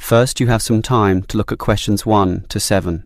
First, you have some time to look at questions 1 to 7.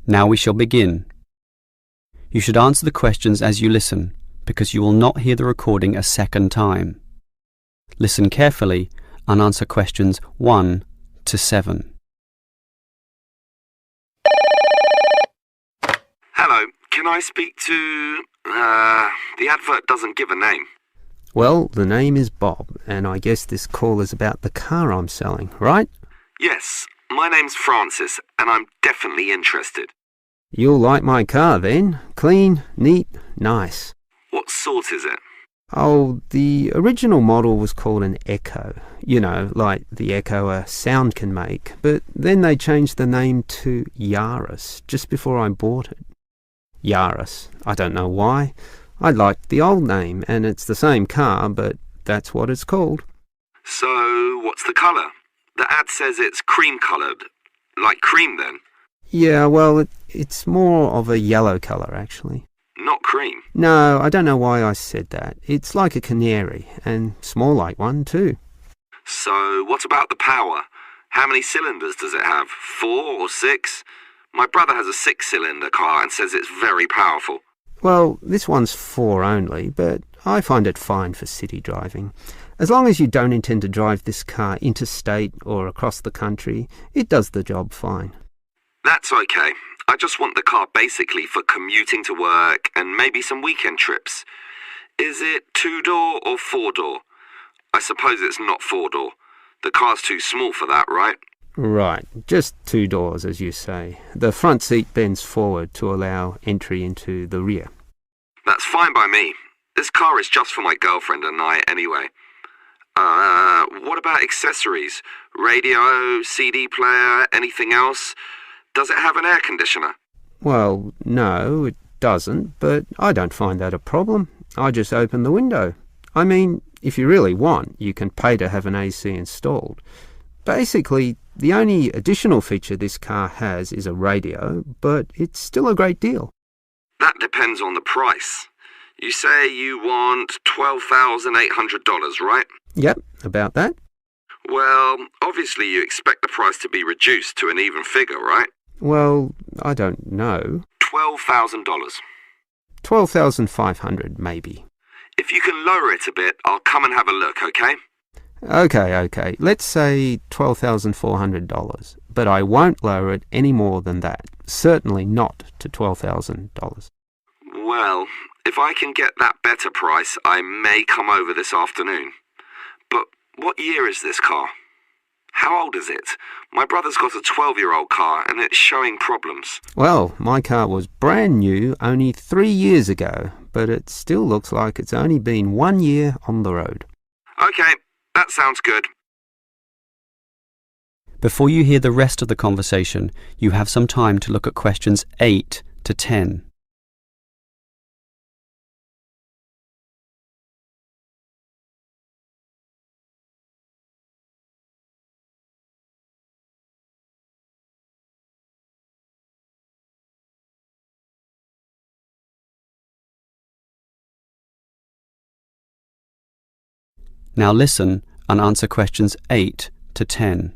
Now we shall begin. You should answer the questions as you listen, because you will not hear the recording a second time. Listen carefully and answer questions 1 to 7. Hello, can I speak to... the advert doesn't give a name. Well, the name is Bob, and I guess this call is about the car I'm selling, right? Yes, my name's Francis, and I'm definitely interested. You'll like my car then. Clean, neat, nice. What sort is it? Oh, the original model was called an Echo. You know, like the echo a sound can make. But then they changed the name to Yaris just before I bought it. Yaris. I don't know why. I liked the old name, and it's the same car, but that's what it's called. So, what's the colour? The ad says it's cream-coloured. Like cream, then? Yeah, well, it's more of a yellow colour, actually. Not cream? No, I don't know why I said that. It's like a canary, and small like one, too. So, what about the power? How many cylinders does it have? 4 or 6? My brother has a 6-cylinder car and says it's very powerful. Well, this one's 4 only, but I find it fine for city driving. As long as you don't intend to drive this car interstate or across the country, it does the job fine. That's okay. I just want the car basically for commuting to work and maybe some weekend trips. Is it 2-door or 4-door? I suppose it's not 4-door. The car's too small for that, right? Right, just 2 doors, as you say. The front seat bends forward to allow entry into the rear. That's fine by me. This car is just for my girlfriend and I anyway. What about accessories? Radio, CD player, anything else? Does it have an air conditioner? Well, no, it doesn't, but I don't find that a problem. I just open the window. I mean, if you really want, you can pay to have an AC installed. Basically, the only additional feature this car has is a radio, but it's still a great deal. That depends on the price. You say you want $12,800, right? Yep, about that. Well, obviously you expect the price to be reduced to an even figure, right? Well, I don't know. $12,000. $12,500, maybe. If you can lower it a bit, I'll come and have a look, okay? Okay. Let's say $12,400, but I won't lower it any more than that. Certainly not to $12,000. Well, if I can get that better price, I may come over this afternoon. But what year is this car? How old is it? My brother's got a 12-year-old car and it's showing problems. Well, my car was brand new only 3 years ago, but it still looks like it's only been 1 year on the road. Okay, that sounds good. Before you hear the rest of the conversation, you have some time to look at questions 8 to 10. Now listen and answer questions 8 to 10.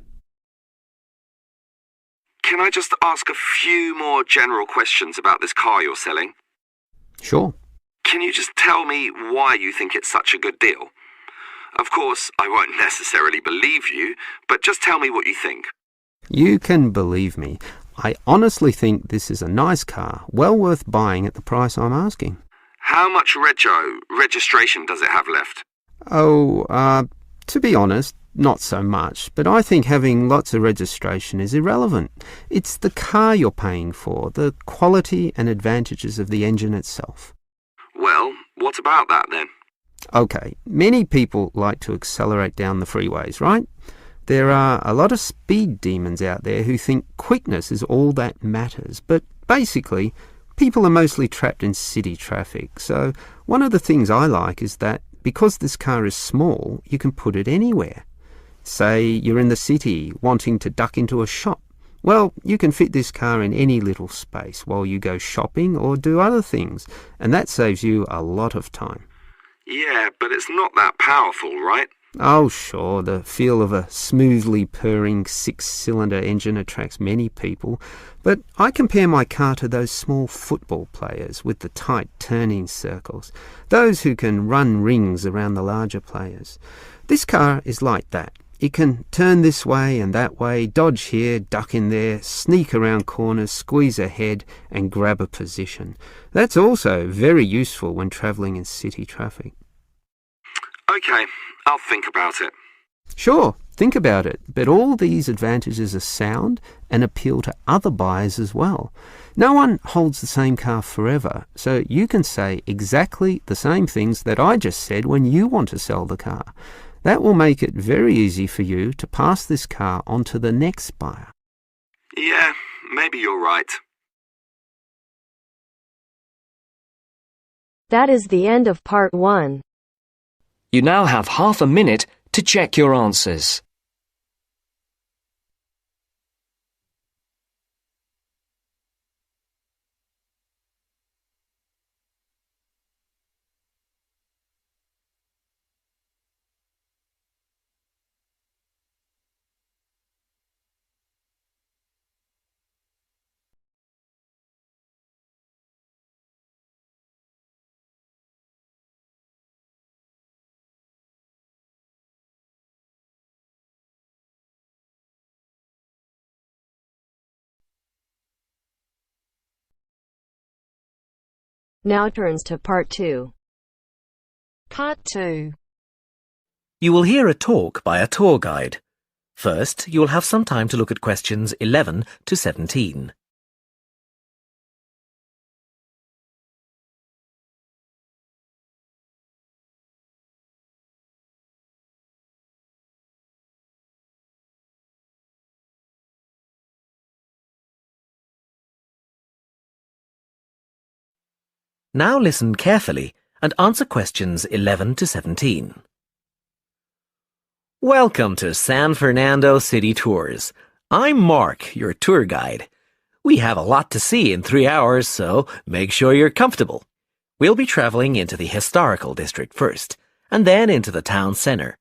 Can I just ask a few more general questions about this car you're selling? Sure. Can you just tell me why you think it's such a good deal? Of course, I won't necessarily believe you, but just tell me what you think. You can believe me. I honestly think this is a nice car, well worth buying at the price I'm asking. How much registration does it have left? To be honest, not so much, but I think having lots of registration is irrelevant. It's the car you're paying for, the quality and advantages of the engine itself. Well, what about that then? Okay, many people like to accelerate down the freeways, right? There are a lot of speed demons out there who think quickness is all that matters, but basically, people are mostly trapped in city traffic. So one of the things I like is that because this car is small, you can put it anywhere. Say you're in the city wanting to duck into a shop. Well, you can fit this car in any little space while you go shopping or do other things, and that saves you a lot of time. Yeah, but it's not that powerful, right? Oh, sure, the feel of a smoothly purring six-cylinder engine attracts many people, but I compare my car to those small football players with the tight turning circles, those who can run rings around the larger players. This car is like that. It can turn this way and that way, dodge here, duck in there, sneak around corners, squeeze ahead and grab a position. That's also very useful when travelling in city traffic. Okay, I'll think about it. Sure, think about it, but all these advantages are sound and appeal to other buyers as well. No one holds the same car forever, so you can say exactly the same things that I just said when you want to sell the car. That will make it very easy for you to pass this car on to the next buyer. Yeah, maybe you're right. That is the end of part 1. You now have half a minute to check your answers. Now turns to part 2. Part 2. You will hear a talk by a tour guide. First, you will have some time to look at questions 11 to 17. Now listen carefully and answer questions 11 to 17. Welcome to San Fernando City Tours. I'm Mark, your tour guide. We have a lot to see in 3 hours, so make sure you're comfortable. We'll be traveling into the historical district first, and then into the town center.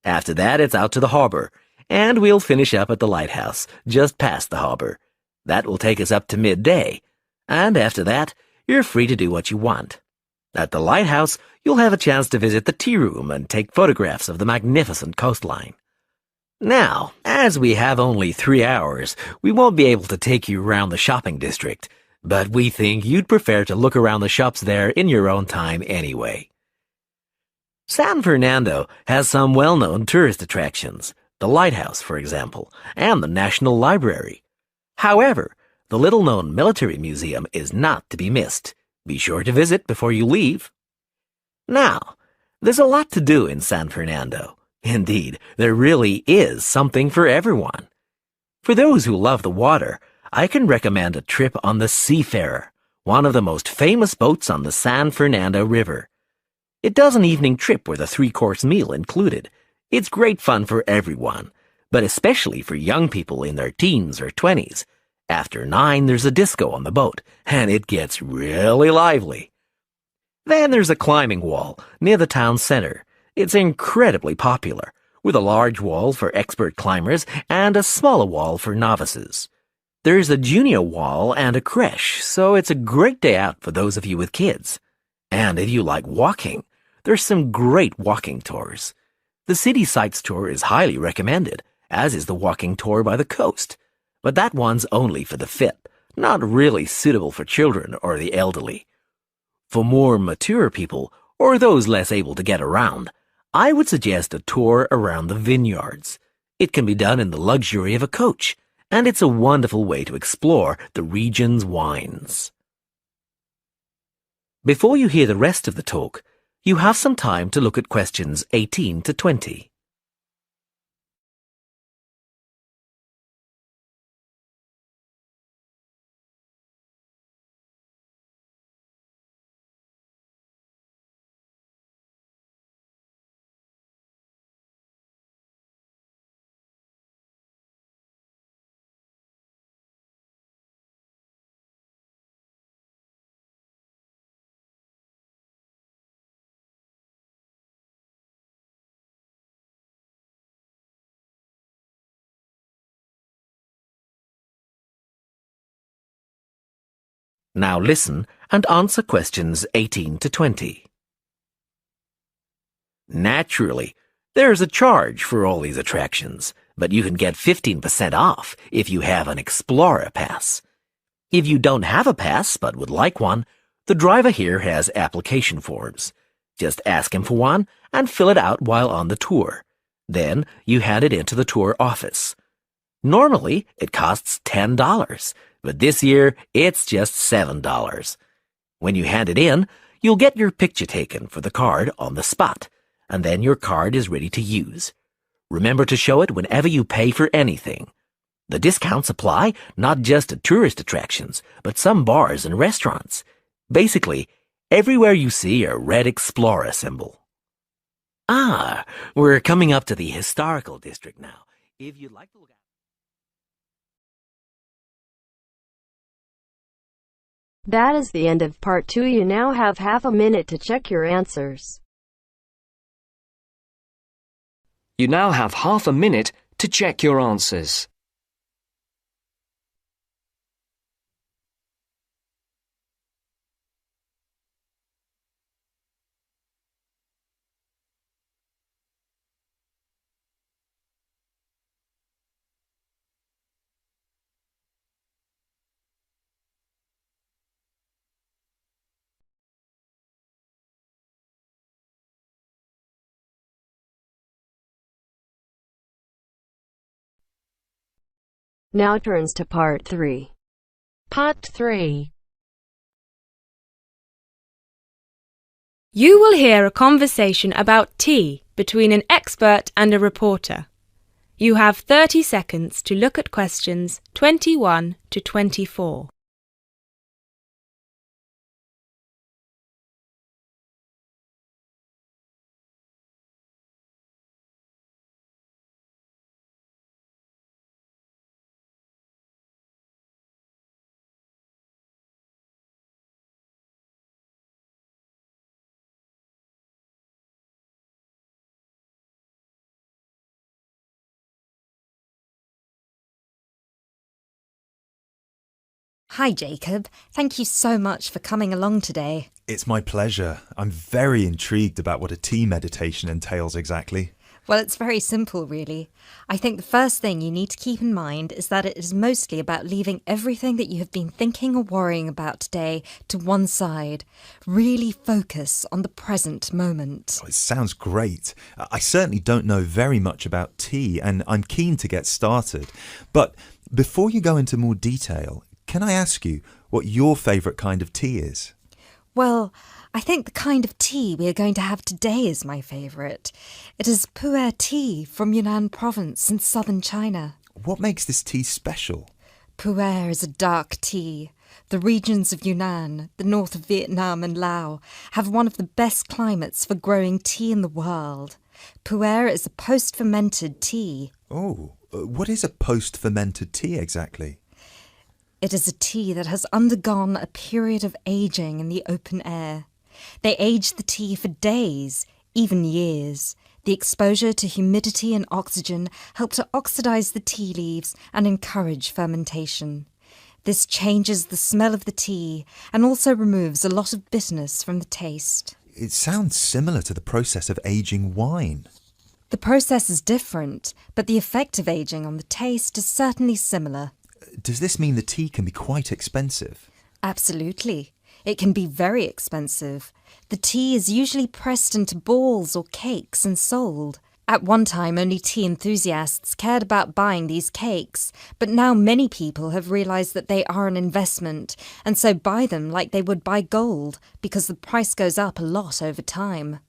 After that, it's out to the harbor, and we'll finish up at the lighthouse, just past the harbor. That will take us up to midday, and after that, you're free to do what you want. At the lighthouse, you'll have a chance to visit the tea room and take photographs of the magnificent coastline. Now, as we have only 3 hours, we won't be able to take you around the shopping district, but we think you'd prefer to look around the shops there in your own time anyway. San Fernando has some well-known tourist attractions, the lighthouse, for example, and the National Library. However, the little-known military museum is not to be missed. Be sure to visit before you leave. Now, there's a lot to do in San Fernando. Indeed, there really is something for everyone. For those who love the water, I can recommend a trip on the Seafarer, one of the most famous boats on the San Fernando River. It does an evening trip with a 3-course meal included. It's great fun for everyone, but especially for young people in their teens or 20s. After 9, there's a disco on the boat, and it gets really lively. Then there's a climbing wall near the town center. It's incredibly popular, with a large wall for expert climbers and a smaller wall for novices. There's a junior wall and a creche, so it's a great day out for those of you with kids. And if you like walking, there's some great walking tours. The City Sights tour is highly recommended, as is the walking tour by the coast. But that one's only for the fit, not really suitable for children or the elderly. For more mature people, or those less able to get around, I would suggest a tour around the vineyards. It can be done in the luxury of a coach, and it's a wonderful way to explore the region's wines. Before you hear the rest of the talk, you have some time to look at questions 18 to 20. Now listen and answer questions 18 to 20. Naturally, there's a charge for all these attractions, but you can get 15% off if you have an Explorer pass. If you don't have a pass but would like one, the driver here has application forms. Just ask him for one and fill it out while on the tour. Then you hand it into the tour office. Normally, it costs $10, but this year it's just $7. When you hand it in, you'll get your picture taken for the card on the spot, and then your card is ready to use. Remember to show it whenever you pay for anything. The discounts apply not just to tourist attractions, but some bars and restaurants. Basically, everywhere you see a red Explorer symbol. Ah, we're coming up to the historical district now. If you'd like to look at That is the end of part 2. You now have half a minute to check your answers. You now have half a minute to check your answers. Now turns to part 3. Part 3. You will hear a conversation about tea between an expert and a reporter. You have 30 seconds to look at questions 21 to 24. Hi, Jacob. Thank you so much for coming along today. It's my pleasure. I'm very intrigued about what a tea meditation entails exactly. Well, it's very simple, really. I think the first thing you need to keep in mind is that it is mostly about leaving everything that you have been thinking or worrying about today to one side. Really focus on the present moment. Oh, it sounds great. I certainly don't know very much about tea, and I'm keen to get started. But before you go into more detail, can I ask you what your favourite kind of tea is? Well, I think the kind of tea we are going to have today is my favourite. It is pu'er tea from Yunnan province in southern China. What makes this tea special? Pu'er is a dark tea. The regions of Yunnan, the north of Vietnam and Laos, have one of the best climates for growing tea in the world. Pu'er is a post-fermented tea. Oh, what is a post-fermented tea exactly? It is a tea that has undergone a period of aging in the open air. They age the tea for days, even years. The exposure to humidity and oxygen help to oxidize the tea leaves and encourage fermentation. This changes the smell of the tea and also removes a lot of bitterness from the taste. It sounds similar to the process of aging wine. The process is different, but the effect of aging on the taste is certainly similar. Does this mean the tea can be quite expensive? Absolutely. It can be very expensive. The tea is usually pressed into balls or cakes and sold. At one time, only tea enthusiasts cared about buying these cakes, but now many people have realised that they are an investment, and so buy them like they would buy gold, because the price goes up a lot over time.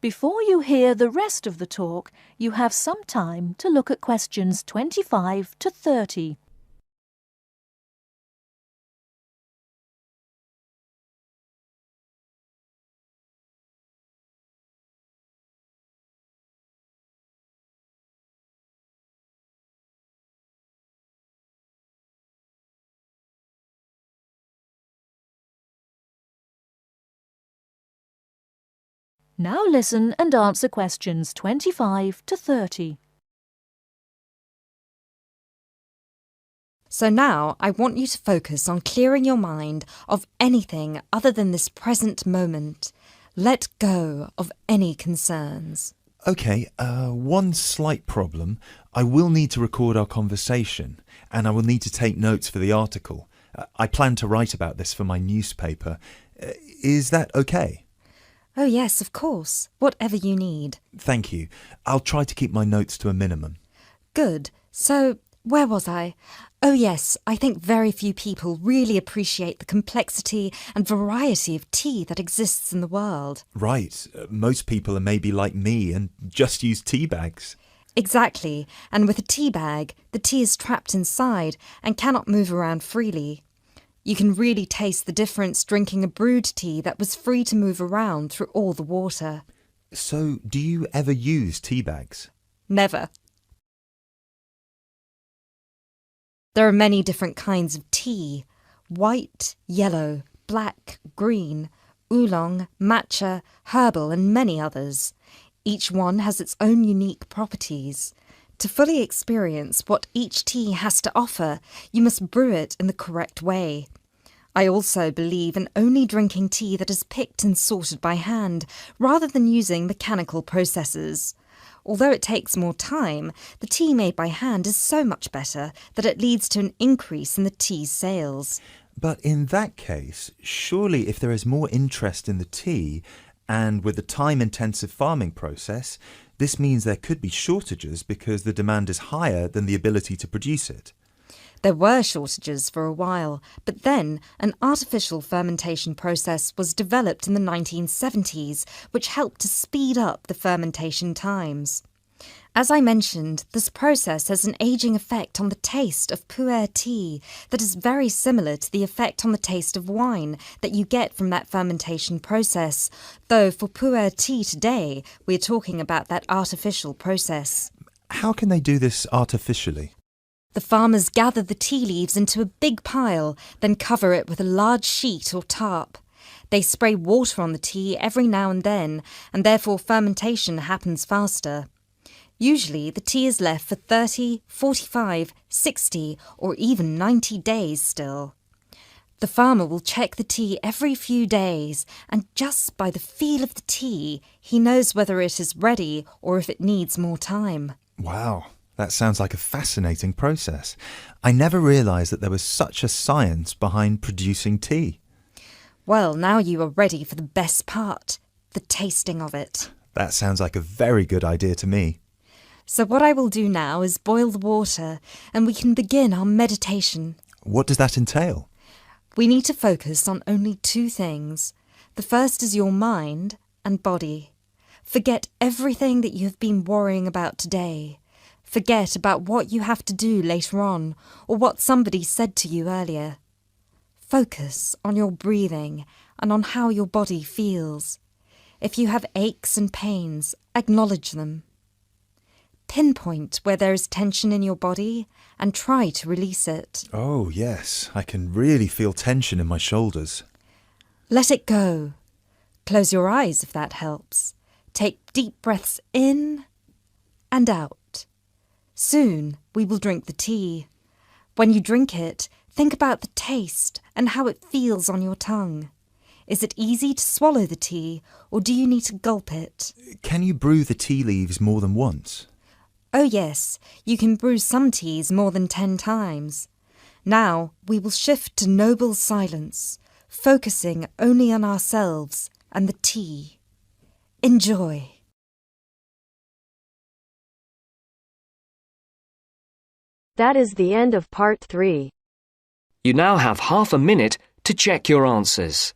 Before you hear the rest of the talk, you have some time to look at questions 25 to 30. Now listen and answer questions 25 to 30. So now I want you to focus on clearing your mind of anything other than this present moment. Let go of any concerns. Okay, one slight problem. I will need to record our conversation, and I will need to take notes for the article. I plan to write about this for my newspaper. Is that okay? Oh yes, of course. Whatever you need. Thank you. I'll try to keep my notes to a minimum. Good. So, where was I? Oh yes, I think very few people really appreciate the complexity and variety of tea that exists in the world. Right. Most people are maybe like me and just use tea bags. Exactly. And with a tea bag, the tea is trapped inside and cannot move around freely. You can really taste the difference drinking a brewed tea that was free to move around through all the water. So, do you ever use tea bags? Never. There are many different kinds of tea: white, yellow, black, green, oolong, matcha, herbal and many others. Each one has its own unique properties. To fully experience what each tea has to offer, you must brew it in the correct way. I also believe in only drinking tea that is picked and sorted by hand, rather than using mechanical processes. Although it takes more time, the tea made by hand is so much better that it leads to an increase in the tea's sales. But in that case, surely if there is more interest in the tea, and with the time-intensive farming process, this means there could be shortages because the demand is higher than the ability to produce it. There were shortages for a while, but then an artificial fermentation process was developed in the 1970s, which helped to speed up the fermentation times. As I mentioned, this process has an ageing effect on the taste of pu'er tea that is very similar to the effect on the taste of wine that you get from that fermentation process, though for pu'er tea today, we're talking about that artificial process. How can they do this artificially? The farmers gather the tea leaves into a big pile, then cover it with a large sheet or tarp. They spray water on the tea every now and then, and therefore fermentation happens faster. Usually, the tea is left for 30, 45, 60, or even 90 days still. The farmer will check the tea every few days, and just by the feel of the tea, he knows whether it is ready or if it needs more time. Wow. That sounds like a fascinating process. I never realised that there was such a science behind producing tea. Well, now you are ready for the best part, the tasting of it. That sounds like a very good idea to me. So what I will do now is boil the water, and we can begin our meditation. What does that entail? We need to focus on only two things. The first is your mind and body. Forget everything that you have been worrying about today. Forget about what you have to do later on, or what somebody said to you earlier. Focus on your breathing and on how your body feels. If you have aches and pains, acknowledge them. Pinpoint where there is tension in your body and try to release it. Oh, yes. I can really feel tension in my shoulders. Let it go. Close your eyes if that helps. Take deep breaths in and out. Soon we will drink the tea. When you drink it, think about the taste and how it feels on your tongue. Is it easy to swallow the tea, or do you need to gulp it? Can you brew the tea leaves more than once? Oh yes, you can brew some teas more than 10 times. Now we will shift to noble silence, focusing only on ourselves and the tea. Enjoy. That is the end of part 3. You now have half a minute to check your answers.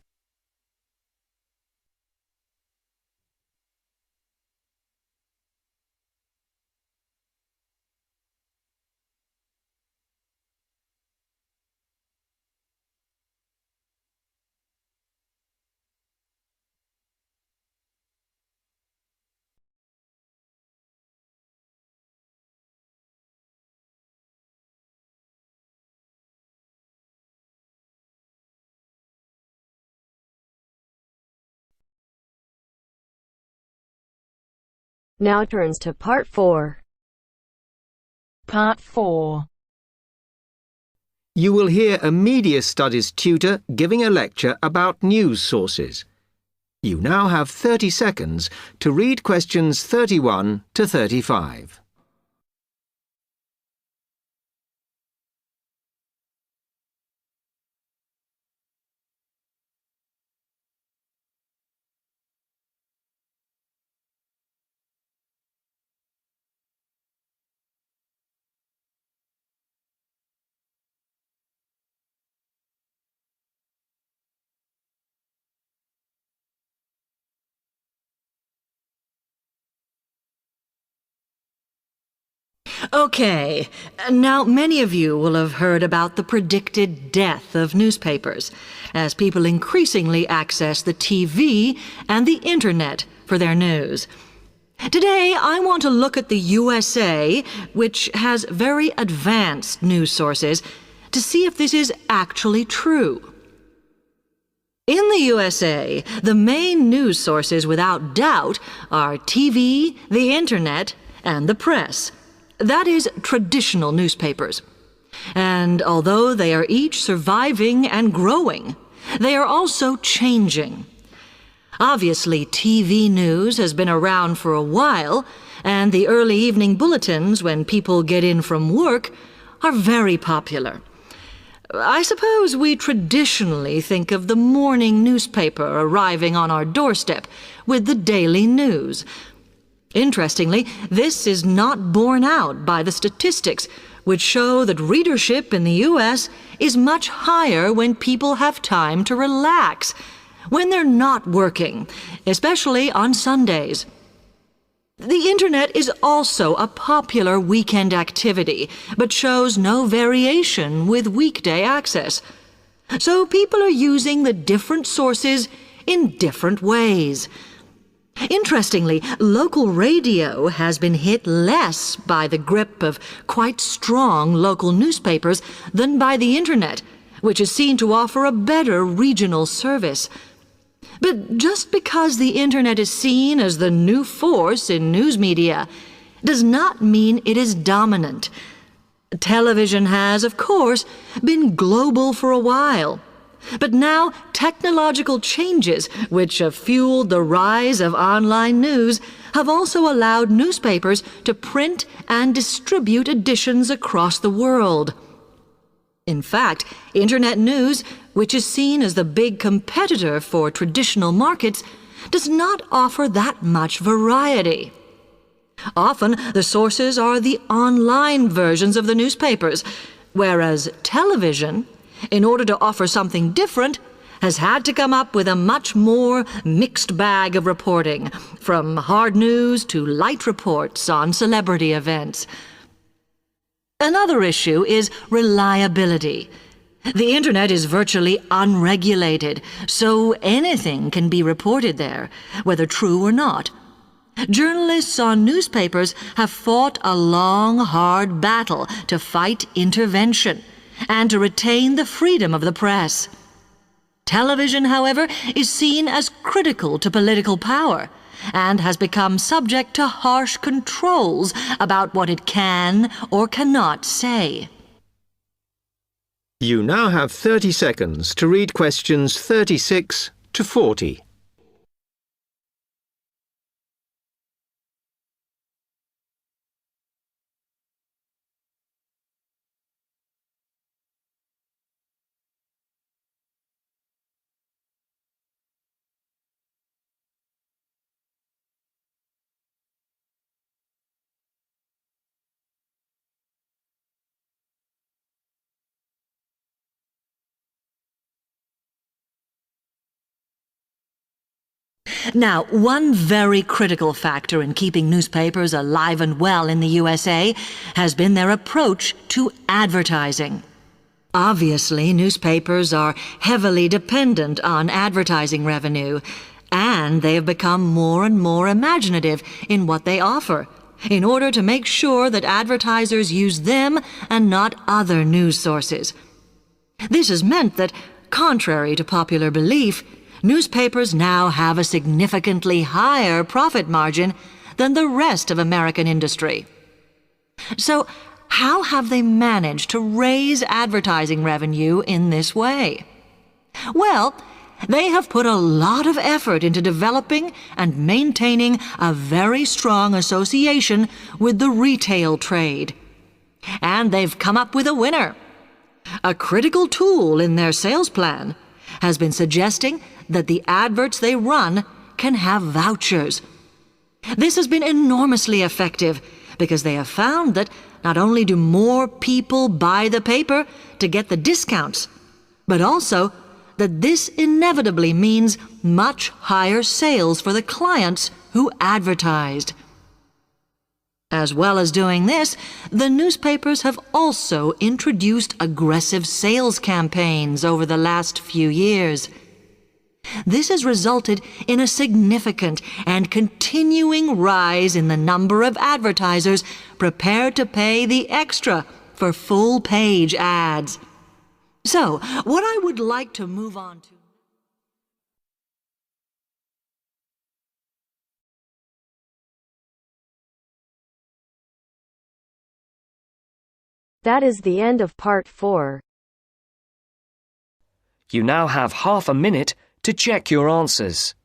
Now turns to part 4. Part 4. You will hear a media studies tutor giving a lecture about news sources. You now have 30 seconds to read questions 31 to 35. Okay, now many of you will have heard about the predicted death of newspapers, as people increasingly access the TV and the Internet for their news. Today, I want to look at the USA, which has very advanced news sources, to see if this is actually true. In the USA, the main news sources without doubt are TV, the Internet, and the press. That is, traditional newspapers. And although they are each surviving and growing, they are also changing. Obviously, TV news has been around for a while, and the early evening bulletins when people get in from work are very popular. I suppose we traditionally think of the morning newspaper arriving on our doorstep with the daily news. Interestingly, this is not borne out by the statistics, which show that readership in the U.S. is much higher when people have time to relax, when they're not working, especially on Sundays. The Internet is also a popular weekend activity, but shows no variation with weekday access. So people are using the different sources in different ways. Interestingly, local radio has been hit less by the grip of quite strong local newspapers than by the Internet, which is seen to offer a better regional service. But just because the Internet is seen as the new force in news media does not mean it is dominant. Television has, of course, been global for a while. But now technological changes, which have fueled the rise of online news, have also allowed newspapers to print and distribute editions across the world. In fact, Internet news, which is seen as the big competitor for traditional markets, does not offer that much variety. Often, the sources are the online versions of the newspapers, whereas television, in order to offer something different, has had to come up with a much more mixed bag of reporting, from hard news to light reports on celebrity events. Another issue is reliability. The Internet is virtually unregulated, so anything can be reported there, whether true or not. Journalists on newspapers have fought a long, hard battle to fight intervention and to retain the freedom of the press. Television, however, is seen as critical to political power and has become subject to harsh controls about what it can or cannot say. You now have 30 seconds to read questions 36 to 40. Now, one very critical factor in keeping newspapers alive and well in the USA has been their approach to advertising. Obviously, newspapers are heavily dependent on advertising revenue, and they have become more and more imaginative in what they offer, in order to make sure that advertisers use them and not other news sources. This has meant that, contrary to popular belief, newspapers now have a significantly higher profit margin than the rest of American industry. So, how have they managed to raise advertising revenue in this way? Well, they have put a lot of effort into developing and maintaining a very strong association with the retail trade. And they've come up with a winner. A critical tool in their sales plan has been suggesting that the adverts they run can have vouchers. This has been enormously effective because they have found that not only do more people buy the paper to get the discounts, but also that this inevitably means much higher sales for the clients who advertised. As well as doing this, the newspapers have also introduced aggressive sales campaigns over the last few years. This has resulted in a significant and continuing rise in the number of advertisers prepared to pay the extra for full-page ads. So, what I would like to move on to... That is the end of part 4. You now have half a minute to check your answers.